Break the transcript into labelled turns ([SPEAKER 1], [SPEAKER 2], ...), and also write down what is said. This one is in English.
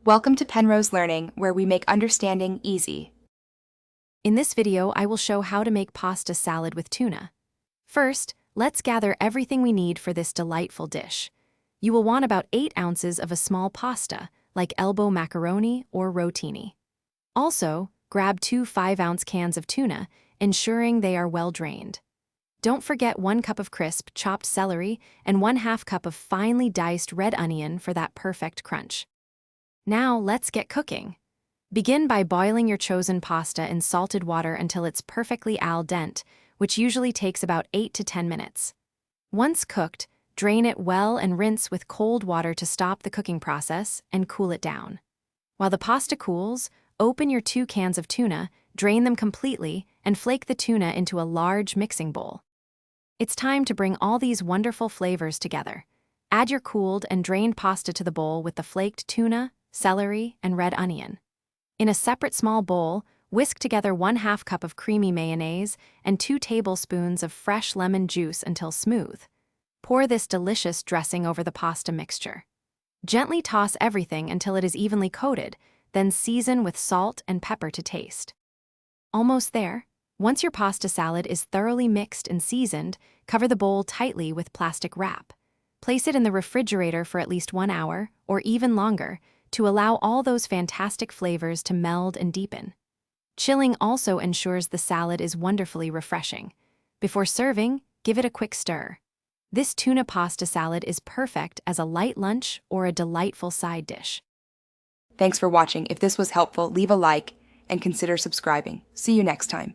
[SPEAKER 1] Welcome to Penrose Learning, where we make understanding easy.
[SPEAKER 2] In this video, I will show how to make pasta salad with tuna. First, let's gather everything we need for this delightful dish. You will want about 8 ounces of a small pasta, like elbow macaroni or rotini. Also, grab 2 5-ounce cans of tuna, ensuring they are well drained. Don't forget 1 cup of crisp, chopped celery and 1/2 cup of finely diced red onion for that perfect crunch. Now, let's get cooking. Begin by boiling your chosen pasta in salted water until it's perfectly al dente, which usually takes about 8 to 10 minutes. Once cooked, drain it well and rinse with cold water to stop the cooking process and cool it down. While the pasta cools, open your 2 cans of tuna, drain them completely, and flake the tuna into a large mixing bowl. It's time to bring all these wonderful flavors together. Add your cooled and drained pasta to the bowl with the flaked tuna, celery, and red onion. In a separate small bowl, whisk together 1/2 cup of creamy mayonnaise and 2 tablespoons of fresh lemon juice until smooth. Pour this delicious dressing over the pasta mixture. Gently toss everything until it is evenly coated, then season with salt and pepper to taste. Almost there. Once your pasta salad is thoroughly mixed and seasoned, cover the bowl tightly with plastic wrap. Place it in the refrigerator for at least 1 hour, or even longer, to allow all those fantastic flavors to meld and deepen. Chilling also ensures the salad is wonderfully refreshing. Before serving, give it a quick stir. This tuna pasta salad is perfect as a light lunch or a delightful side dish.
[SPEAKER 1] Thanks for watching. If this was helpful, leave a like and consider subscribing. See you next time.